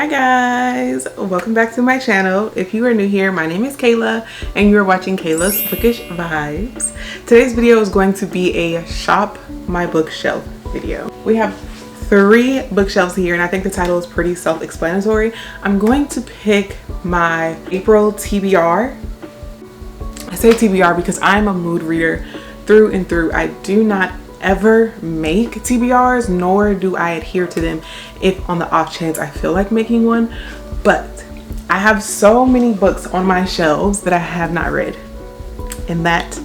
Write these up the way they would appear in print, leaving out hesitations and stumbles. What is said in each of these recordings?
Hi guys, welcome back to my channel. If you are new here, my name is Kayla and you are watching Kayla's Bookish Vibes. Today's video is going to be a shop my bookshelf video. We have 3 bookshelves here and I think the title is pretty self-explanatory. I'm going to pick my April TBR. I say TBR because I'm a mood reader through and through. I do not ever make TBRs, nor do I adhere to them if on the off chance I feel like making one. But I have so many books on my shelves that I have not read, and that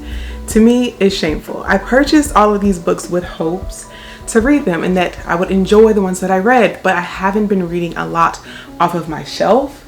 to me is shameful. I purchased all of these books with hopes to read them and that I would enjoy the ones that I read, but I haven't been reading a lot off of my shelf.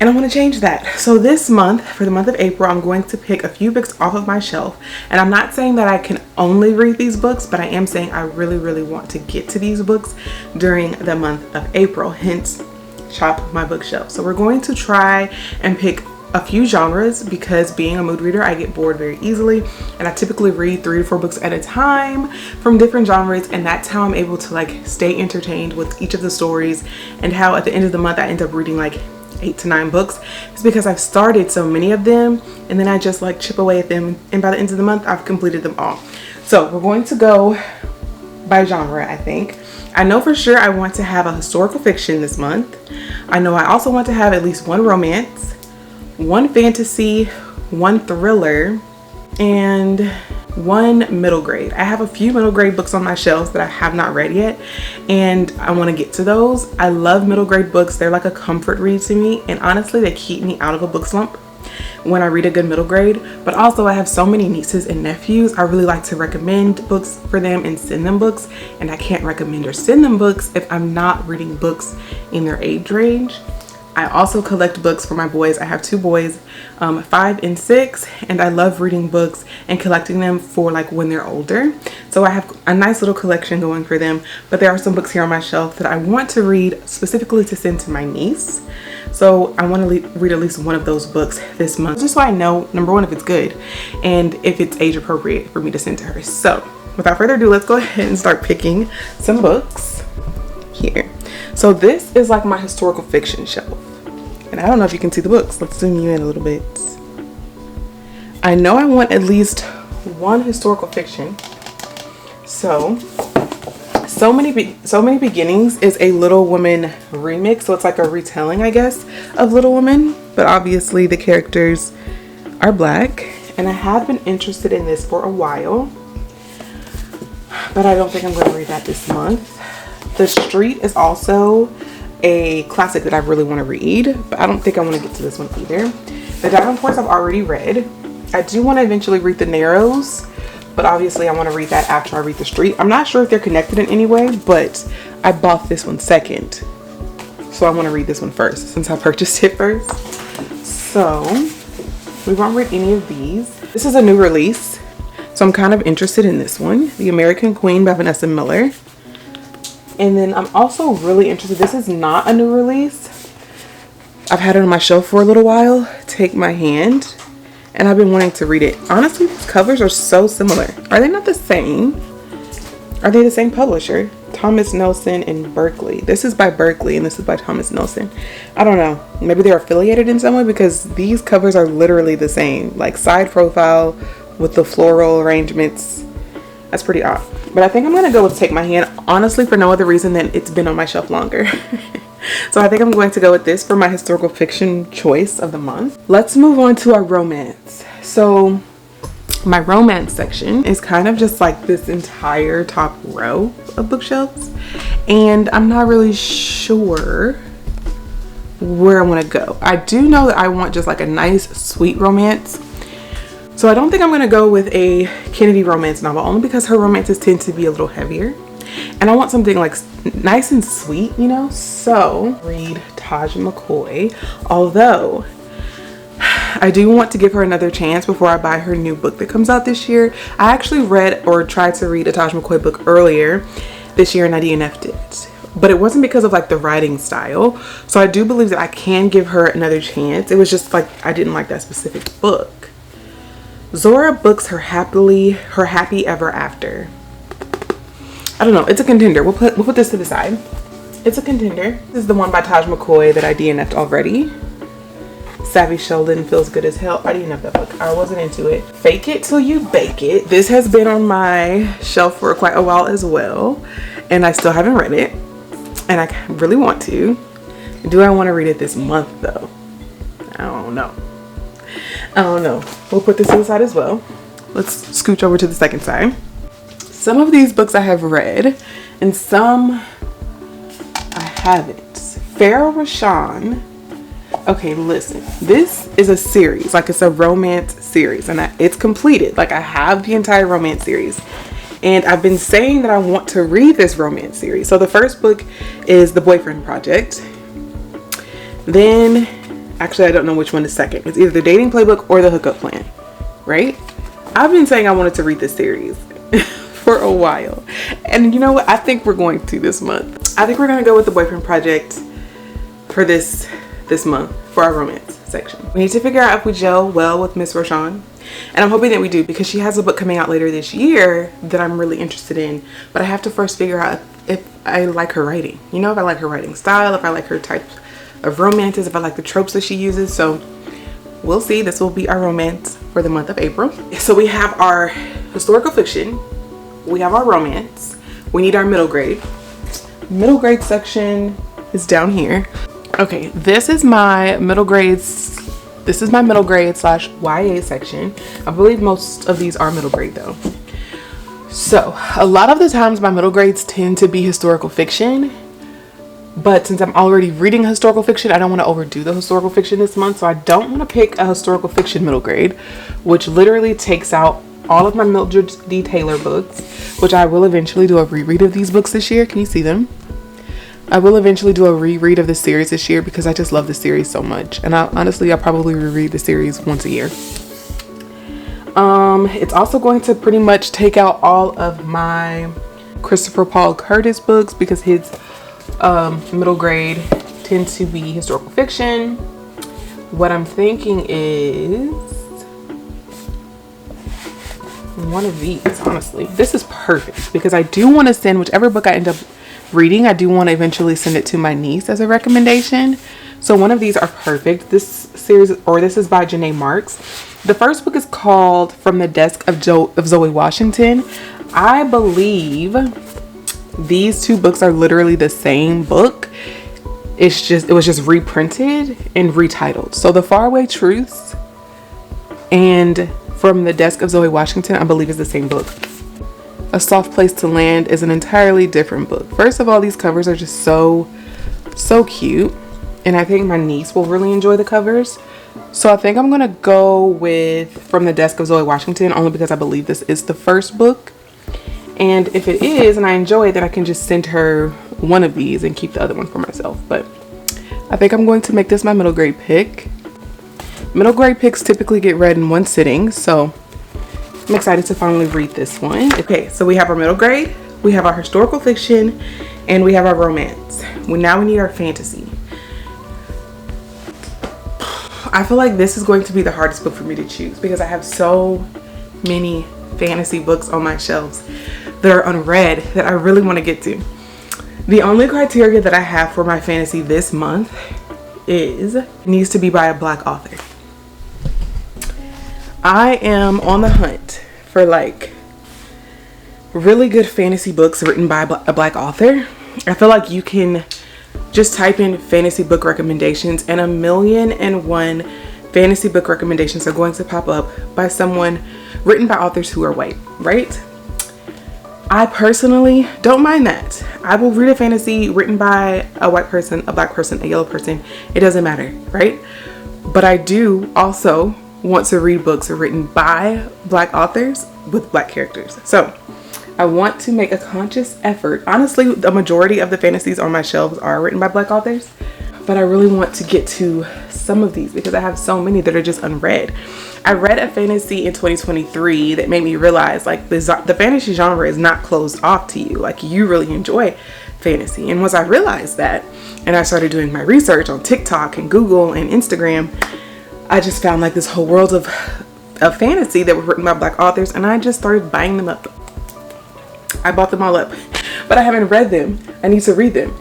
And I want to change that. So this month, for the month of April, I'm going to pick a few books off of my shelf. And I'm not saying that I can only read these books, but I am saying I really want to get to these books during the month of April, hence shop my bookshelf. So we're going to try and pick a few genres because being a mood reader, I get bored very easily. And I typically read 3 to 4 books at a time from different genres. And that's how I'm able to like stay entertained with each of the stories, and how at the end of the month, I end up reading like 8 to 9 books. It's because I've started so many of them and then I just like chip away at them, and by the end of the month I've completed them all. So we're going to go by genre. I think I know for sure I want to have a historical fiction this month. I know I also want to have at least 1 romance, 1 fantasy, 1 thriller, and 1 middle grade. I have a few middle grade books on my shelves that I have not read yet, and I want to get to those. I love middle grade books. They're like a comfort read to me, and honestly they keep me out of a book slump when I read a good middle grade. But also I have so many nieces and nephews. I really like to recommend books for them and send them books, and I can't recommend or send them books if I'm not reading books in their age range. I also collect books for my boys. I have 2 boys, 5 and 6, and I love reading books and collecting them for like when they're older. So I have a nice little collection going for them, but there are some books here on my shelf that I want to read specifically to send to my niece. So I want to read at least 1 of those books this month, just so I know, number 1, if it's good and if it's age appropriate for me to send to her. So without further ado, let's go ahead and start picking some books here. So this is like my historical fiction shelf. And I don't know if you can see the books. Let's zoom you in a little bit. I know I want at least 1 historical fiction. So Many Beginnings is a Little Women remix. So it's like a retelling, I guess, of Little Women. But obviously the characters are black. And I have been interested in this for a while, but I don't think I'm going to read that this month. The Street is also a classic that I really want to read, but I don't think I want to get to this one either. The Davenports I've already read. I do want to eventually read The Narrows, but obviously I want to read that after I read The Street. I'm not sure if they're connected in any way, but I bought this one second, so I want to read this one first since I purchased it first. So we won't read any of these. This is a new release, so I'm kind of interested in this one, The American Queen by Vanessa Miller. And then I'm also really interested, this is not a new release. I've had it on my shelf for a little while, Take My Hand, and I've been wanting to read it. Honestly, these covers are so similar. Are they not the same? Are they the same publisher? Thomas Nelson and Berkeley. This is by Berkeley and this is by Thomas Nelson. I don't know. Maybe they're affiliated in some way because these covers are literally the same. Like side profile with the floral arrangements. That's pretty odd. But I think I'm going to go with Take My Hand, honestly, for no other reason than it's been on my shelf longer. So I think I'm going to go with this for my historical fiction choice of the month. Let's move on to our romance. So my romance section is kind of just like this entire top row of bookshelves. And I'm not really sure where I want to go. I do know that I want just like a nice, sweet romance. So I don't think I'm going to go with a Kennedy romance novel, only because her romances tend to be a little heavier. And I want something like nice and sweet, you know? So read Taj McCoy, although I do want to give her another chance before I buy her new book that comes out this year. I actually read or tried to read a Taj McCoy book earlier this year and I DNF'd it. But it wasn't because of like the writing style. So I do believe that I can give her another chance. It was just like I didn't like that specific book. Zora Books Her Happy Ever After. I don't know, it's a contender. We'll put this to the side. It's a contender. This is the one by Taj McCoy that I DNF'd already. Savvy Sheldon, Feels Good as Hell. I DNF'd that book. I wasn't into it. Fake It Till You Bake It. This has been on my shelf for quite a while as well, and I still haven't read it, and I really want to. Do I want to read it this month though? I don't know. We'll put this to the side as well. Let's scooch over to the second side. Some of these books I have read, and some I haven't. Farrah Rashan. Okay, listen. This is a series, like it's a romance series, and it's completed. Like I have the entire romance series, and I've been saying that I want to read this romance series. So the first book is The Boyfriend Project. Then, actually, I don't know which one is second. It's either The Dating Playbook or The Hookup Plan, right? I've been saying I wanted to read this series for a while, and you know what? I think we're going to this month. I think we're gonna go with The Boyfriend Project for this month for our romance section. We need to figure out if we gel well with Miss Rashan, and I'm hoping that we do, because she has a book coming out later this year that I'm really interested in, but I have to first figure out if I like her writing. You know, if I like her writing style, if I like her type of romances, if I like the tropes that she uses. So we'll see. This will be our romance for the month of April. So we have our historical fiction, we have our romance, we need our middle grade. Middle grade section is down here. Okay, this is my middle grade slash YA section. I believe most of these are middle grade though. So a lot of the times my middle grades tend to be historical fiction, but since I'm already reading historical fiction, I don't want to overdo the historical fiction this month. So I don't want to pick a historical fiction middle grade, which literally takes out all of my Mildred D. Taylor books, which I will eventually do a reread of these books this year. Can you see them? I will eventually do a reread of this series this year because I just love this series so much. And I'll probably reread the series once a year. It's also going to pretty much take out all of my Christopher Paul Curtis books because his middle grade tends to be historical fiction. What I'm thinking is one of these, honestly. This is perfect because I do want to send whichever book I end up reading, I do want to eventually send it to my niece as a recommendation. So one of these are perfect. This series, or this is by Janae Marks. The first book is called From the Desk of Zoe Washington. I believe these two books are literally the same book. It was just reprinted and retitled. So The Faraway Truths and From the Desk of Zoe Washington, I believe, is the same book. A Soft Place to Land is an entirely different book. First of all, these covers are just so cute, and I think my niece will really enjoy the covers. So I think I'm gonna go with From the Desk of Zoe Washington, only because I believe this is the first book. And if it is and I enjoy it, then I can just send her one of these and keep the other one for myself. But I think I'm going to make this my middle grade pick. Middle grade picks typically get read in one sitting, so I'm excited to finally read this one. Okay, so we have our middle grade, we have our historical fiction, and we have our romance. Now we need our fantasy. I feel like this is going to be the hardest book for me to choose because I have so many fantasy books on my shelves that are unread that I really want to get to. The only criteria that I have for my fantasy this month is it needs to be by a Black author. I am on the hunt for like really good fantasy books written by a Black author. I feel like you can just type in fantasy book recommendations and 1,000,001 fantasy book recommendations are going to pop up by someone written by authors who are white, right? I personally don't mind that. I will read a fantasy written by a white person, a Black person, a yellow person. It doesn't matter, right? But I do also want to read books written by Black authors with Black characters. So I want to make a conscious effort. Honestly, the majority of the fantasies on my shelves are written by Black authors, but I really want to get to some of these because I have so many that are just unread. I read a fantasy in 2023 that made me realize like the fantasy genre is not closed off to you. Like you really enjoy fantasy. And once I realized that and I started doing my research on TikTok and Google and Instagram, I just found like this whole world of fantasy that were written by Black authors, and I just started buying them up. I bought them all up, but I haven't read them. I need to read them.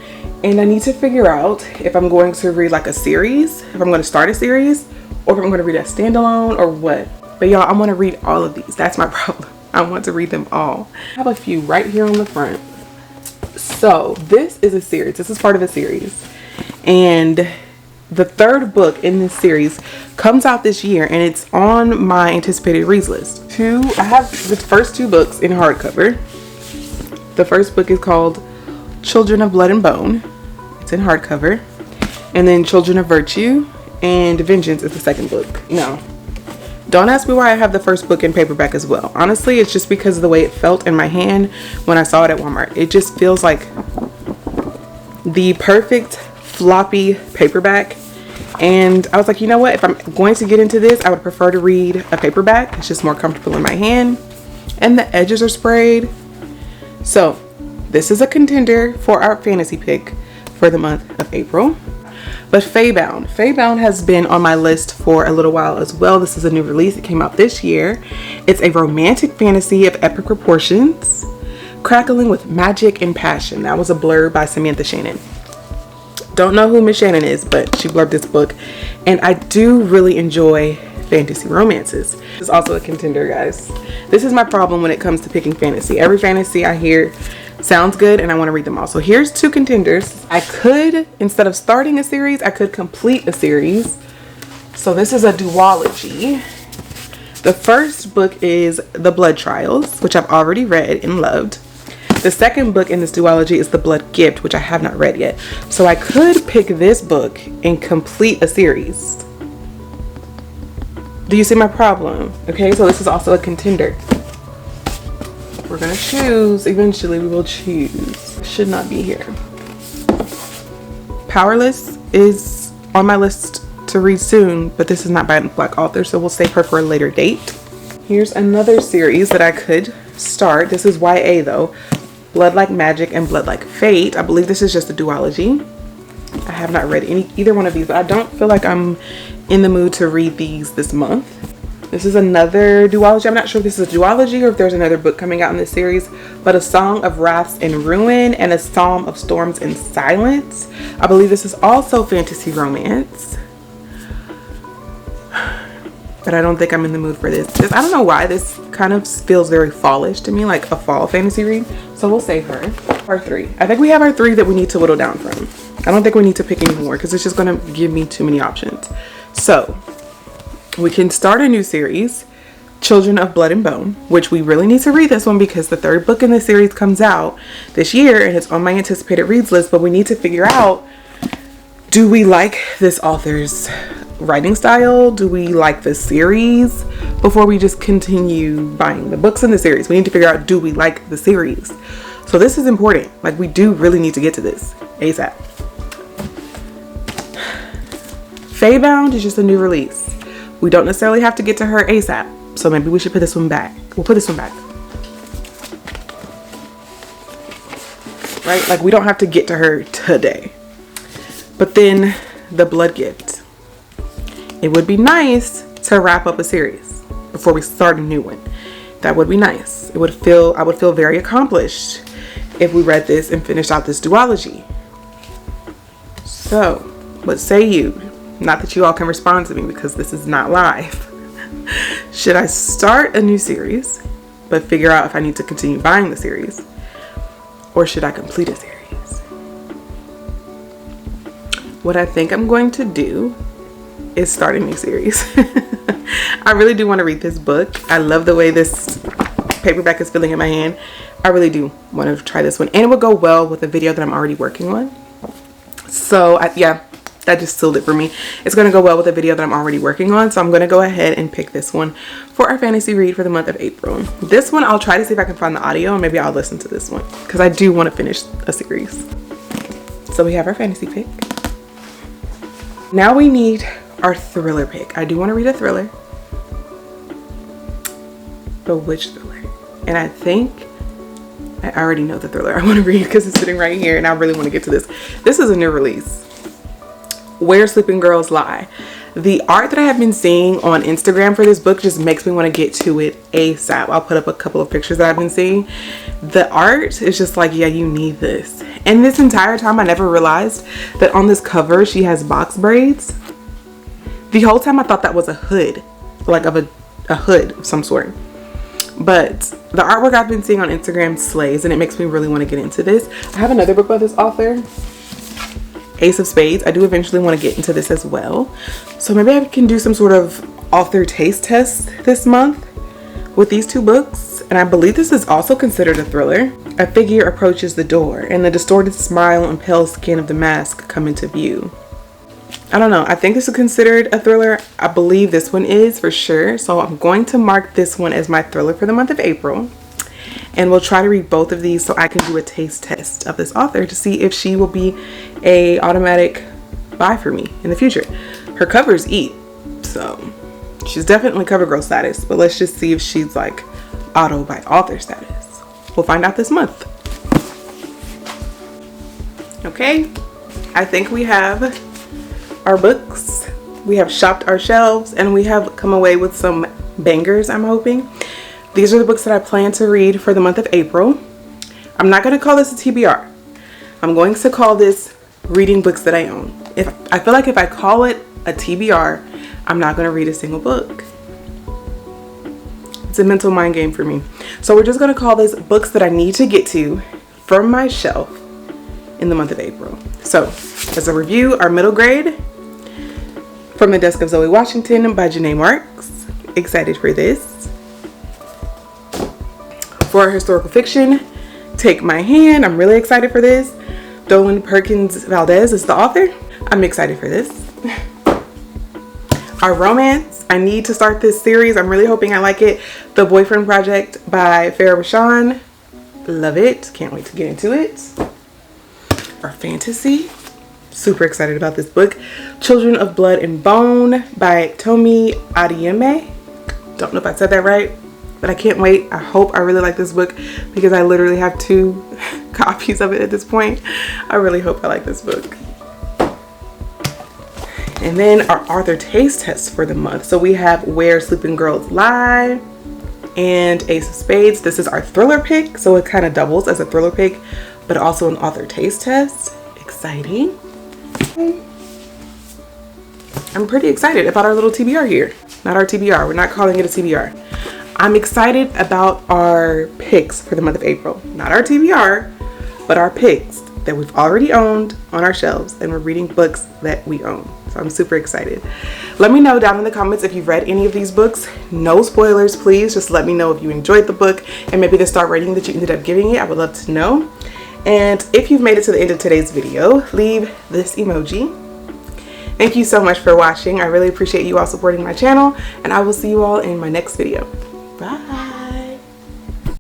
And I need to figure out if I'm going to read like a series, if I'm going to start a series, or if I'm going to read a standalone or what. But y'all, I want to read all of these. That's my problem. I want to read them all. I have a few right here on the front. So this is a series. This is part of a series. And the third book in this series comes out this year, and it's on my anticipated reads list. I have the first two books in hardcover. The first book is called Children of Blood and Bone. It's in hardcover. And then Children of Virtue and Vengeance is the second book. No. Don't ask me why I have the first book in paperback as well. Honestly, it's just because of the way it felt in my hand when I saw it at Walmart. It just feels like the perfect floppy paperback. And I was like, you know what? If I'm going to get into this, I would prefer to read a paperback. It's just more comfortable in my hand. And the edges are sprayed. So this is a contender for our fantasy pick for the month of April. But Faybound. Faybound has been on my list for a little while as well. This is a new release. It came out this year. It's a romantic fantasy of epic proportions, crackling with magic and passion. That was a blurb by Samantha Shannon. Don't know who Miss Shannon is, but she blurbed this book. And I do really enjoy fantasy romances. This is also a contender, guys. This is my problem when it comes to picking fantasy. Every fantasy I hear sounds good and I want to read them all. So here's two contenders. I could, instead of starting a series, I could complete a series. So this is a duology. The first book is The Blood Trials, which I've already read and loved. The second book in this duology is The Blood Gift, which I have not read yet. So I could pick this book and complete a series. Do you see my problem? Okay, so this is also a contender. We're gonna choose. Eventually we will choose. Should not be here. Powerless is on my list to read soon, but this is not by a Black author, so we'll save her for a later date. Here's another series that I could start. This is YA though. Blood Like Magic and Blood Like Fate. I believe this is just a duology. I have not read either one of these, but I don't feel like I'm in the mood to read these this month. This is another duology. I'm not sure if this is a duology or if there's another book coming out in this series, but A Song of Wraths and Ruin and A Psalm of Storms and Silence. I believe this is also fantasy romance, but I don't think I'm in the mood for this. I don't know why this kind of feels very fallish to me, like a fall fantasy read. So we'll save her. Our three. I think we have our three that we need to whittle down from. I don't think we need to pick any more because it's just going to give me too many options. So we can start a new series, Children of Blood and Bone, which we really need to read this one because the third book in the series comes out this year and it's on my anticipated reads list. But we need to figure out, do we like this author's writing style? Do we like the series? Before we just continue buying the books in the series, we need to figure out, do we like the series? So this is important. Like, we do really need to get to this ASAP. Faybound is just a new release. We don't necessarily have to get to her ASAP. So maybe we should put this one back. We'll put this one back. Right? Like, we don't have to get to her today. But then The Blood Gift. It would be nice to wrap up a series before we start a new one. That would be nice. I would feel very accomplished if we read this and finished out this duology. So, what say you? Not that you all can respond to me because this is not live. Should I start a new series, but figure out if I need to continue buying the series? Or should I complete a series? What I think I'm going to do is start a new series. I really do want to read this book. I love the way this paperback is feeling in my hand. I really do want to try this one. And it would go well with a video that I'm already working on. So, yeah, that just sealed it for me. It's going to go well with a video that I'm already working on. So I'm going to go ahead and pick this one for our fantasy read for the month of April. This one, I'll try to see if I can find the audio and maybe I'll listen to this one because I do want to finish a series. So we have our fantasy pick. Now we need our thriller pick. I do want to read a thriller. But which thriller? And I think I already know the thriller I want to read because it's sitting right here and I really want to get to this. This is a new release. Where Sleeping Girls Lie. The art that I have been seeing on Instagram for this book just makes me want to get to it ASAP. I'll put up a couple of pictures that I've been seeing. The art is just like, yeah, you need this. And this entire time I never realized that on this cover she has box braids. The whole time I thought that was a hood, like of a hood of some sort. But the artwork I've been seeing on Instagram slays, and it makes me really want to get into this. I have another book by this author, Ace of Spades. I do eventually want to get into this as well. So maybe I can do some sort of author taste test this month with these two books. And I believe this is also considered a thriller. A figure approaches the door and the distorted smile and pale skin of the mask come into view. I don't know. I think this is considered a thriller. I believe this one is for sure. So I'm going to mark this one as my thriller for the month of April. And we'll try to read both of these so I can do a taste test of this author to see if she will be a automatic buy for me in the future. Her covers eat, so she's definitely cover girl status, but let's just see if she's like auto by author status. We'll find out this month. Okay, I think we have our books. We have shopped our shelves and we have come away with some bangers, I'm hoping. These are the books that I plan to read for the month of April. I'm not going to call this a TBR. I'm going to call this reading books that I own. I feel like if I call it a TBR, I'm not going to read a single book. It's a mental mind game for me. So we're just going to call this books that I need to get to from my shelf in the month of April. So as a review, our middle grade, From the Desk of Zoe Washington by Janae Marks. Excited for this. For historical fiction, Take My Hand. I'm really excited for this. Dolan Perkins Valdez is the author. I'm excited for this. Our romance, I need to start this series. I'm really hoping I like it. The Boyfriend Project by Farah Rashan. Love it. Can't wait to get into it. Our fantasy, super excited about this book. Children of Blood and Bone by Tomi Adeyemi. Don't know if I said that right, but I can't wait. I hope I really like this book because I literally have 2 copies of it at this point. I really hope I like this book. And then our author taste test for the month. So we have Where Sleeping Girls Lie and Ace of Spades. This is our thriller pick, so it kind of doubles as a thriller pick, but also an author taste test. Exciting. I'm pretty excited about our little TBR here. Not our TBR. We're not calling it a TBR. I'm excited about our picks for the month of April. Not our TBR, but our picks that we've already owned on our shelves, and we're reading books that we own. So I'm super excited. Let me know down in the comments if you've read any of these books. No spoilers, please. Just let me know if you enjoyed the book and maybe the star rating that you ended up giving it. I would love to know. And if you've made it to the end of today's video, leave this emoji. Thank you so much for watching. I really appreciate you all supporting my channel, and I will see you all in my next video.